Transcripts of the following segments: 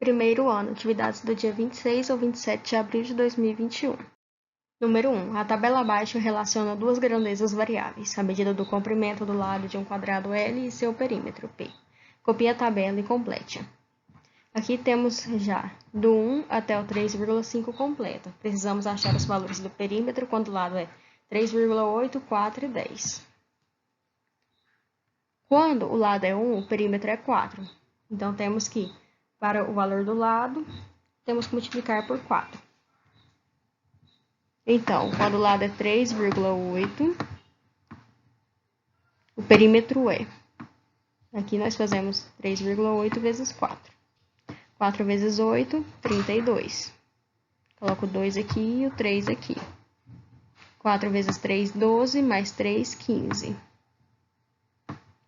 Primeiro ano, atividades do dia 26 ou 27 de abril de 2021. Número 1. A tabela abaixo relaciona duas grandezas variáveis, a medida do comprimento do lado de um quadrado L e seu perímetro, P. Copie a tabela e complete-a. Aqui temos já do 1 até o 3,5 completo. Precisamos achar os valores do perímetro quando o lado é 3,8, 4 e 10. Quando o lado é 1, o perímetro é 4. Então, temos que, para o valor do lado, temos que multiplicar por 4. Então, quando o lado é 3,8, o perímetro é... Aqui nós fazemos 3,8 vezes 4. 4 vezes 8, 32. Coloco o 2 aqui e o 3 aqui. 4 vezes 3, 12, mais 3, 15.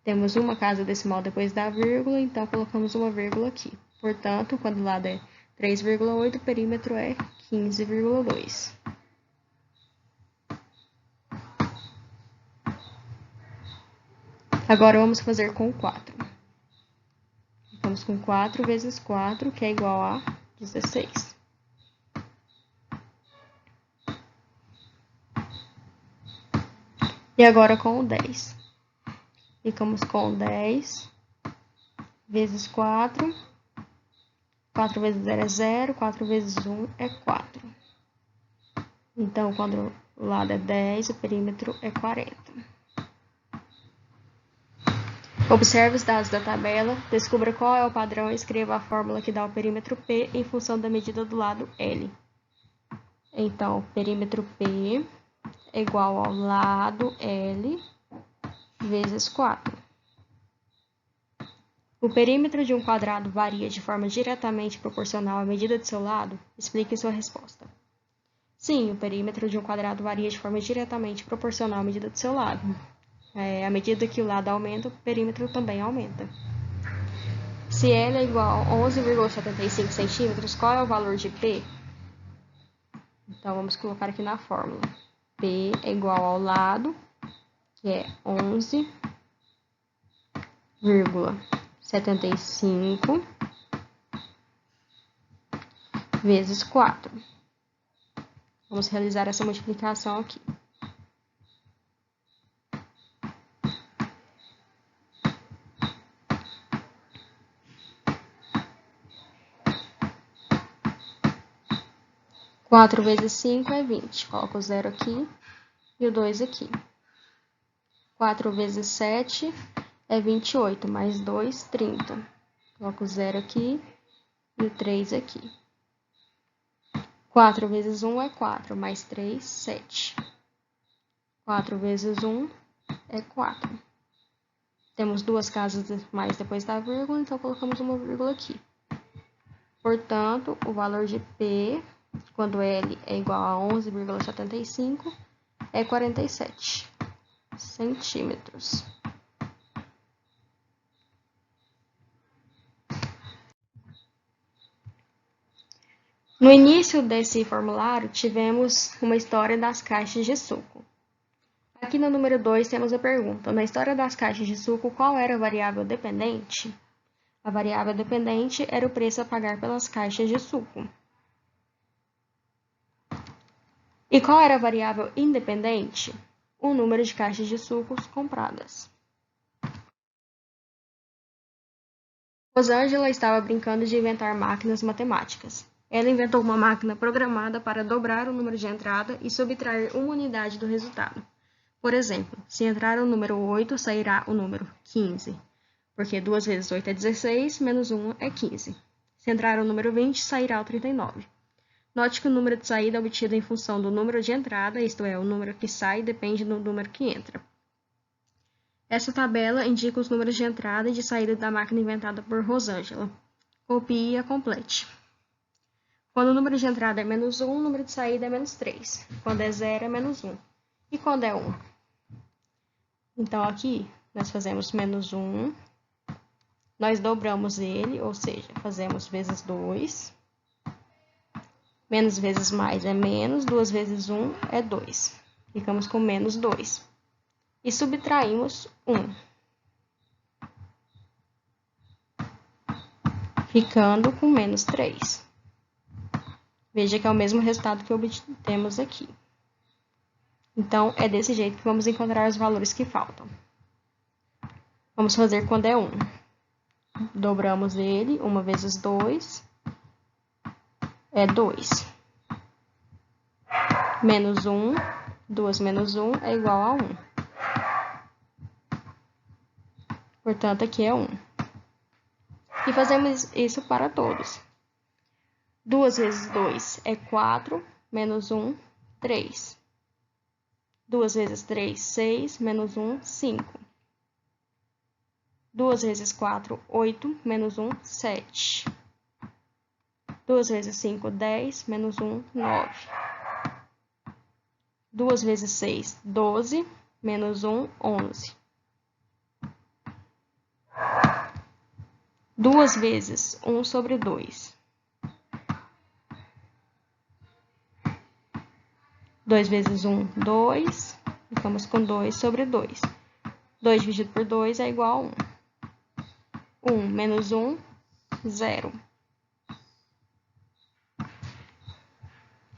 Temos uma casa decimal depois da vírgula, então colocamos uma vírgula aqui. Portanto, quando o lado é 3,8, o perímetro é 15,2. Agora, vamos fazer com 4. Vamos com 4 vezes 4, que é igual a 16. E agora com o 10. Ficamos com 10 vezes 4. 4 vezes 0 é 0, 4 vezes 1 é 4. Então, quando o lado é 10, o perímetro é 40. Observe os dados da tabela, descubra qual é o padrão e escreva a fórmula que dá o perímetro P em função da medida do lado L. Então, o perímetro P é igual ao lado L vezes 4. O perímetro de um quadrado varia de forma diretamente proporcional à medida de seu lado? Explique sua resposta. Sim, o perímetro de um quadrado varia de forma diretamente proporcional à medida do seu lado. À medida que o lado aumenta, o perímetro também aumenta. Se L é igual a 11,75 centímetros, qual é o valor de P? Então, vamos colocar aqui na fórmula. P é igual ao lado, que é 11,75 vezes 4. Vamos realizar essa multiplicação aqui. Quatro vezes 5 é 20. Coloco o 0 aqui e o 2 aqui. 4 vezes 7 é 28, mais 2, 30. Coloco o 0 aqui e o 3 aqui. 4 vezes 1 é 4, mais 3, 7. 4 vezes 1 é 4. Temos duas casas decimais depois da vírgula, então colocamos uma vírgula aqui. Portanto, o valor de P, quando L é igual a 11,75, é 47 centímetros. No início desse formulário, tivemos uma história das caixas de suco. Aqui no número 2 temos a pergunta: na história das caixas de suco, qual era a variável dependente? A variável dependente era o preço a pagar pelas caixas de suco. E qual era a variável independente? O número de caixas de sucos compradas. Rosângela estava brincando de inventar máquinas matemáticas. Ela inventou uma máquina programada para dobrar o número de entrada e subtrair uma unidade do resultado. Por exemplo, se entrar o número 8, sairá o número 15, porque 2 vezes 8 é 16, menos 1 é 15. Se entrar o número 20, sairá o 39. Note que o número de saída obtido em função do número de entrada, isto é, o número que sai, depende do número que entra. Essa tabela indica os números de entrada e de saída da máquina inventada por Rosângela. Copie e a complete. Quando o número de entrada é menos 1, o número de saída é menos 3. Quando é 0, é menos 1. E quando é 1? Então, aqui, nós fazemos menos 1. Nós dobramos ele, ou seja, fazemos vezes 2. Menos vezes mais é menos. 2 vezes 1 é 2. Ficamos com menos 2. E subtraímos 1. ficando com menos 3. Veja que é o mesmo resultado que obtemos aqui. Então, é desse jeito que vamos encontrar os valores que faltam. Vamos fazer quando é 1. Dobramos ele, 1 vezes 2 é 2. Menos 1, 2 menos 1 é igual a 1. Portanto, aqui é 1. E fazemos isso para todos. 2 vezes 2 é 4, menos 1, 3. 2 vezes 3, 6, menos 1, 5. 2 vezes 4, 8, menos 1, 7. 2 vezes 5, 10, menos 1, 9. 2 vezes 6, 12, menos 1, 11. 2 vezes 1 sobre 2. 2 vezes 1, 2. Ficamos com 2 sobre 2. 2 dividido por 2 é igual a 1. 1 menos 1, 0.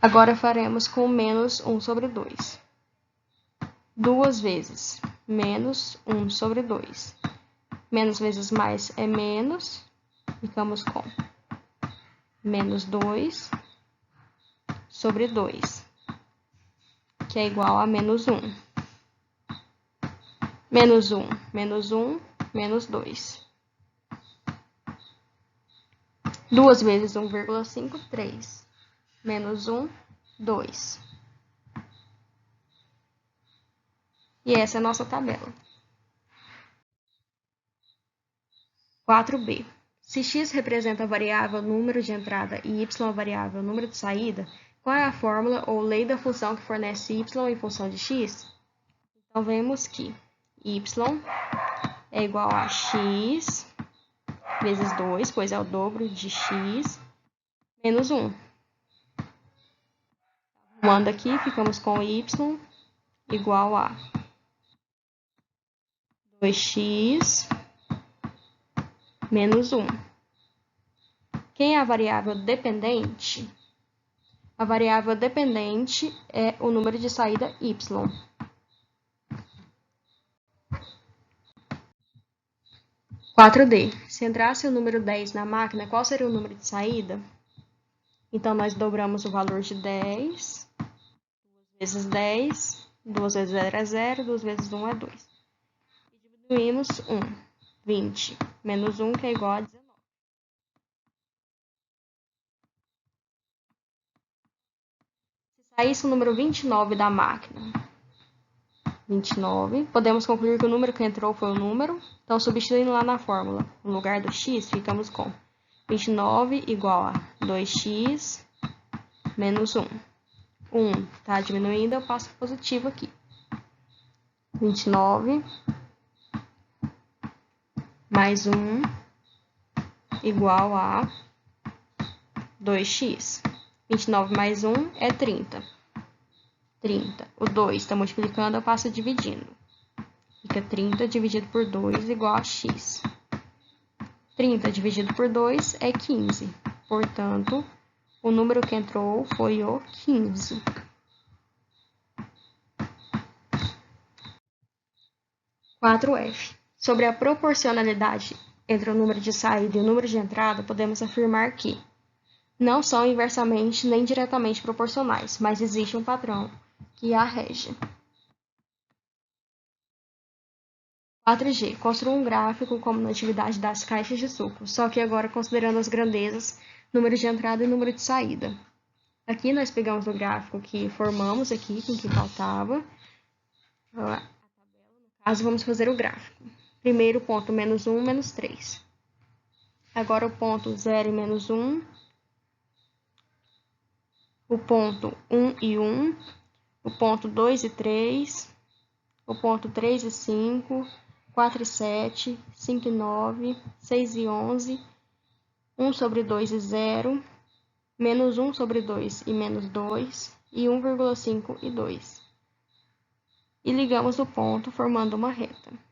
Agora faremos com menos 1 sobre 2. 2 vezes menos 1 sobre 2. Menos vezes mais é menos. Ficamos com menos 2 sobre 2. Que é igual a menos 1. Menos 1, menos 1, menos 2. 2 vezes 1,5, 3. Menos 1, 2. E essa é a nossa tabela. 4b. Se x representa a variável número de entrada e y a variável número de saída, qual é a fórmula ou lei da função que fornece y em função de x? Então, vemos que y é igual a x vezes 2, pois é o dobro de x, menos 1. Arrumando aqui, ficamos com y igual a 2x menos 1. Quem é a variável dependente? A variável dependente é o número de saída y. 4D. Se entrasse o número 10 na máquina, qual seria o número de saída? Então, nós dobramos o valor de 10. 2 vezes 10. 2 vezes 0 é 0. 2 vezes 1 é 2. E diminuímos 1. 20. Menos 1, que é igual a 19. Se saísse o número 29 da máquina, 29, podemos concluir que o número que entrou foi o número. Então, substituindo lá na fórmula, no lugar do x, ficamos com 29 igual a 2x menos 1. 1 está diminuindo, eu passo positivo aqui. 29 mais 1 igual a 2x. 29 mais 1 é 30. 30. O 2 está multiplicando, eu passo dividindo. Fica 30 dividido por 2 igual a x. 30 dividido por 2 é 15. Portanto, o número que entrou foi o 15. (4F). Sobre a proporcionalidade entre o número de saída e o número de entrada, podemos afirmar que não são inversamente nem diretamente proporcionais, mas existe um padrão que a rege. 4G. Construa um gráfico como na atividade das caixas de suco, só que agora considerando as grandezas, número de entrada e número de saída. Aqui nós pegamos o gráfico que formamos aqui, com o que faltava. A tabela, no caso, vamos fazer o gráfico. Primeiro ponto, menos 1, menos 3. Agora o ponto 0 e menos 1. O ponto 1 e 1. O ponto 2 e 3. O ponto 3 e 5. 4 e 7. 5 e 9. 6 e 11. 1 sobre 2 e 0. Menos 1 sobre 2 e menos 2. E 1,5 e 2. E ligamos o ponto formando uma reta.